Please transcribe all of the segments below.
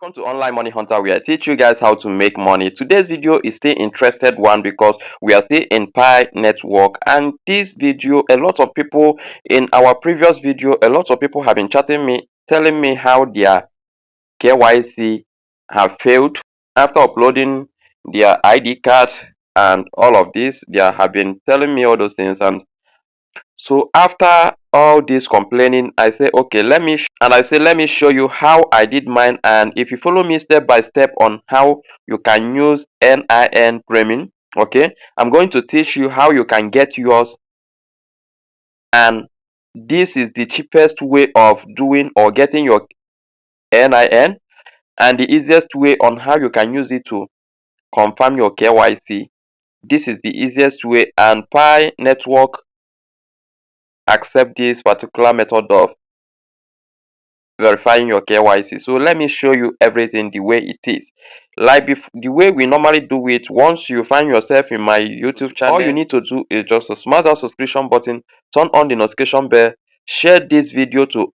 Welcome to Online Money Hunter, where I teach you guys how to make money. Today's video is still interested one because we are still in Pi Network, and this video, a lot of people in our previous video, a lot of people have been chatting me, telling me how their KYC have failed after uploading their ID card and all of this. They have been telling me all those things, and so after all this complaining, I say, okay, let me show you how I did mine. And if you follow me step by step on how you can use NIN premium, okay, I'm going to teach you how you can get yours. And this is the cheapest way of doing or getting your NIN, and the easiest way on how you can use it to confirm your KYC. This is the easiest way, and Pi Network accept this particular method of verifying your KYC. So let me show you everything the way it is. Like the way we normally do it, once you find yourself in my YouTube channel, all you need to do is just to smash that subscription button, turn on the notification bell, share this video to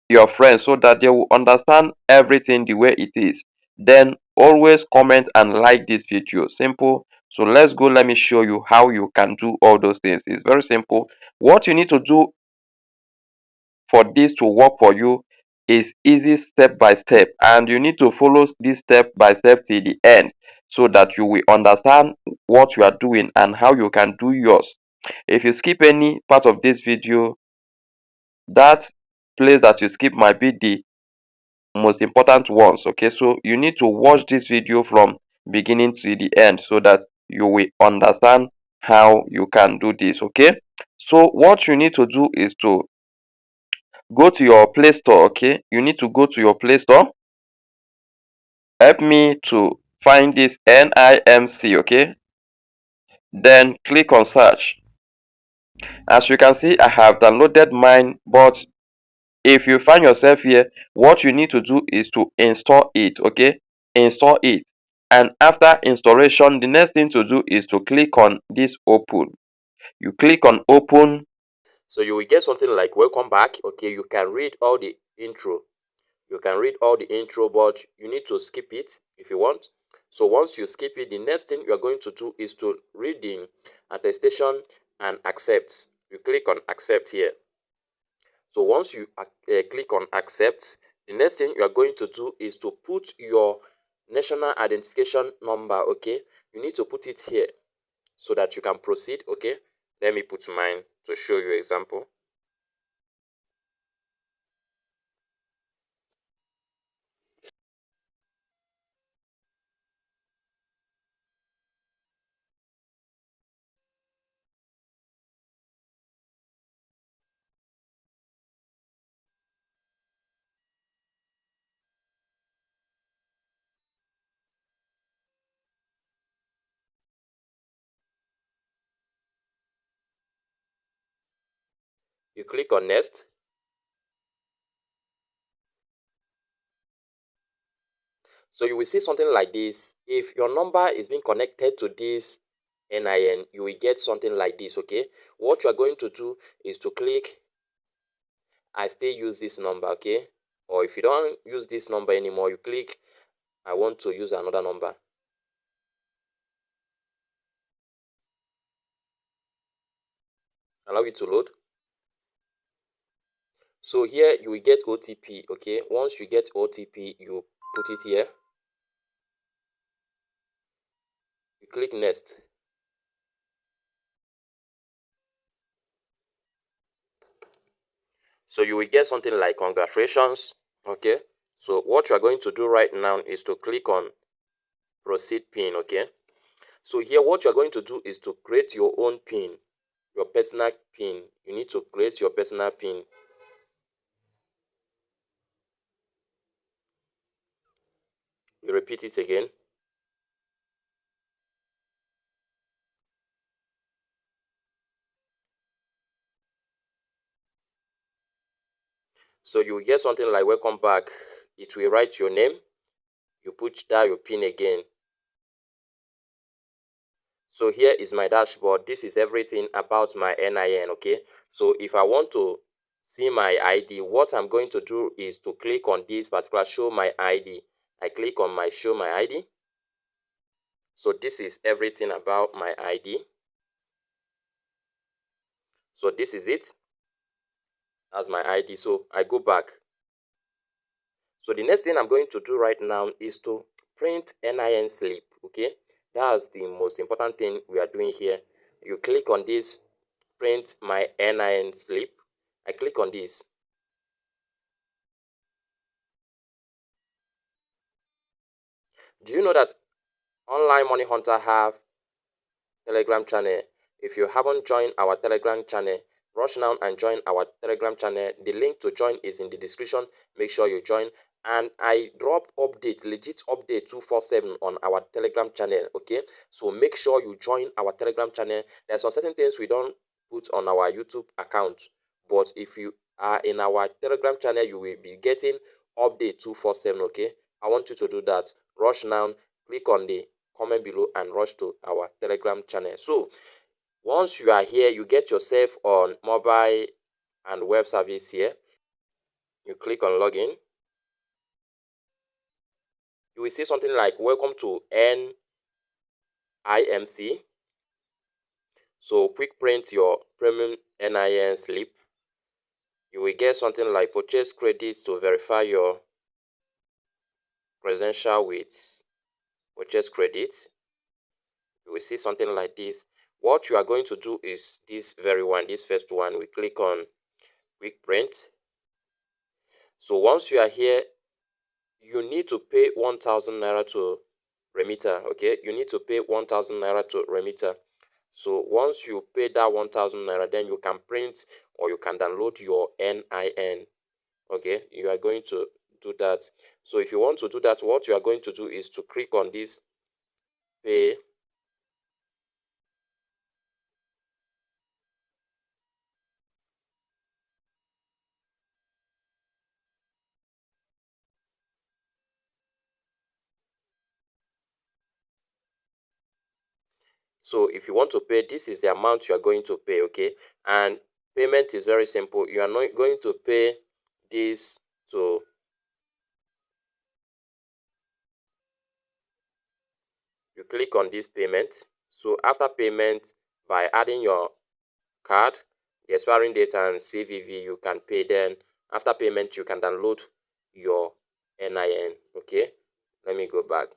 your friends so that they will understand everything the way it is. Then always comment and like this video. Simple. So let's go. Let me show you how you can do all those things. It's very simple. What you need to do for this to work for you is easy step by step, and you need to follow this step by step till the end so that you will understand what you are doing and how you can do yours. If you skip any part of this video, that place that you skip might be the most important ones. Okay, so you need to watch this video from beginning to the end so that you will understand how you can do this. Okay, so what you need to do is to go to your Play Store. Okay, you need to go to your Play Store. Help me to find this NIMC. Okay, then click on search. As you can see, I have downloaded mine, but if you find yourself here, what you need to do is to install it. Okay, install it, and after installation, the next thing to do is to click on this open. You click on open, so you will get something like welcome back. Okay, you can read all the intro. But you need to skip it if you want. So once you skip it, the next thing you are going to do is to read the attestation and accept. You click on accept here. So once you click on accept, the next thing you are going to do is to put your national identification number. Okay, you need to put it here so that you can proceed. Okay, let me put mine to show you example. You click on next. So you will see something like this. If your number is being connected to this NIN, you will get something like this. Okay, what you are going to do is to click I still use this number. Okay, or if you don't use this number anymore, you click I want to use another number. Allow it to load. So here you will get OTP. Okay, once you get OTP, you put it here. You click next. So you will get something like congratulations. Okay, so what you are going to do right now is to click on proceed pin. Okay, so here what you are going to do is to create your own pin, your personal pin. You need to create your personal pin. You repeat it again. So you will get something like welcome back. It will write your name. You put down your pin again. So here is my dashboard. This is everything about my NIN. Okay, so if I want to see my ID, what I'm going to do is to click on this particular show my ID. I click on my show my ID. So this is everything about my ID. So this is it as my ID. So I go back. So the next thing I'm going to do right now is to print NIN slip. Okay, that's the most important thing we are doing here. You click on this, print my NIN slip. I click on this. Do you know that Online Money Hunter have Telegram channel? If you haven't joined our Telegram channel, rush now and join our Telegram channel. The link to join is in the description. Make sure you join. And I drop update, legit update 247 on our Telegram channel. Okay, so make sure you join our Telegram channel. There's some certain things we don't put on our YouTube account, but if you are in our Telegram channel, you will be getting update 247. Okay, I want you to do that. Rush now, click on the comment below and rush to our Telegram channel. So once you are here, you get yourself on mobile and web service here. You click on login. You will see something like welcome to NIMC. So quick print your premium NIN slip. You will get something like purchase credits to verify your credential with purchase credits. You will see something like this. What you are going to do is this very one, this first one. We click on quick print. So once you are here, you need to pay 1,000 naira to remitter. Okay, you need to pay 1,000 naira to remitter. So once you pay that 1,000 naira, then you can print or you can download your NIN. Okay, you are going to do that. So if you want to do that, what you are going to do is to click on this pay. So if you want to pay, this is the amount you are going to pay. Okay, and payment is very simple. You are not going to pay this to you click on this payment. So after payment, by adding your card, the expiring date and CVV, you can pay. Then after payment, you can download your NIN. Okay, let me go back.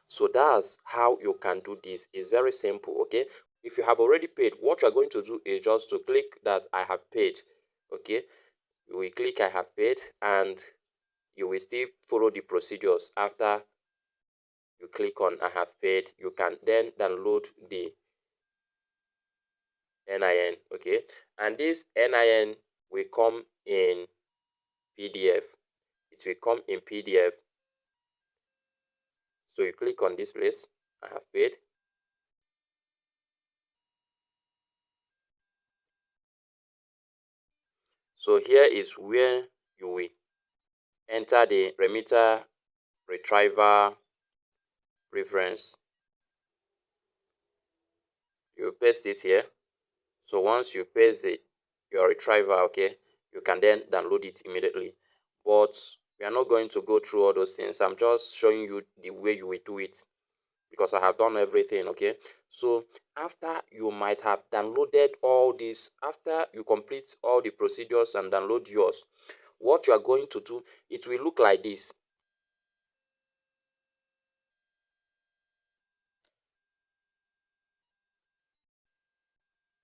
So that's how you can do this. It's very simple. Okay, if you have already paid, what you're going to do is just to click that I have paid. Okay, you will click I have paid, and you will still follow the procedures. After you click on I have paid, you can then download the NIN. Okay, and this NIN will come in PDF. It will come in PDF. So you click on this place, I have paid. So here is where you will enter the remitter retriever preference. You paste it here. So once you paste it, your retriever, okay, you can then download it immediately. But we are not going to go through all those things. I'm just showing you the way you will do it, because I have done everything. Okay, so after you might have downloaded all this, after you complete all the procedures and download yours, what you are going to do, it will look like this.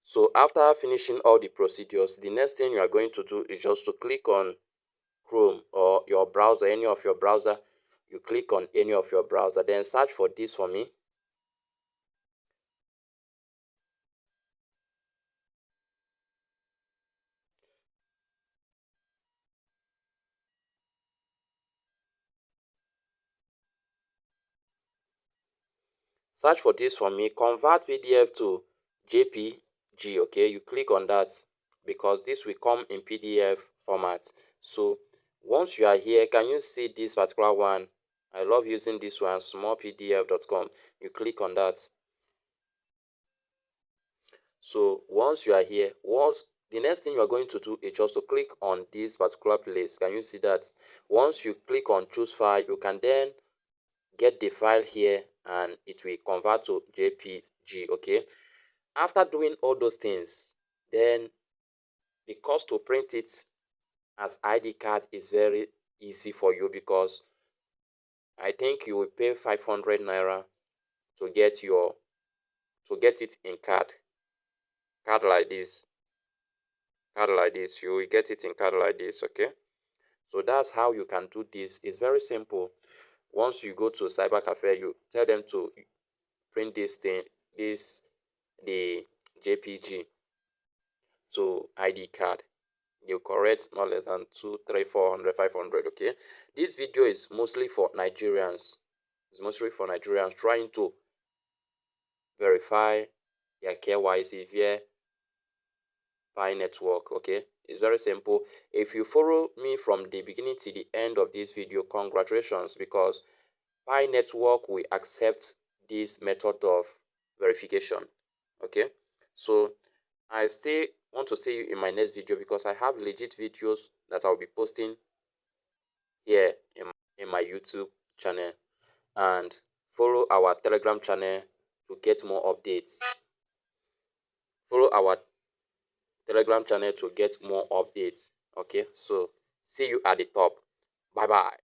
So after finishing all the procedures, the next thing you are going to do is just to click on Chrome or your browser, any of your browser. You click on any of your browser, then search for this for me. Search for this for me. Convert PDF to JPG. Okay, you click on that because this will come in PDF format. So once you are here, can you see this particular one? I love using this one, smallpdf.com. You click on that. So once you are here, the next thing you are going to do is just to click on this particular place. Can you see that? Once you click on choose file, you can then get the file here and it will convert to JPG. Okay, after doing all those things, then the cost to print it as ID card is very easy for you, because I think you will pay 500 naira to get it in card like this. You will get it in card like this. Okay, so that's how you can do this. It's very simple. Once you go to cyber cafe, you tell them to print this thing, the JPG, so ID card. You correct not less than 2, 3, 400, 500. Okay, this video is mostly for Nigerians. It's mostly for Nigerians trying to verify their KYC via Pi Network. Okay, it's very simple. If you follow me from the beginning to the end of this video, congratulations, because Pi Network will accept this method of verification. Okay, so I still want to see you in my next video, because I have legit videos that I'll be posting here in my YouTube channel. And follow our Telegram channel to get more updates. Follow our Telegram channel to get more updates. Okay, so see you at the top. Bye bye.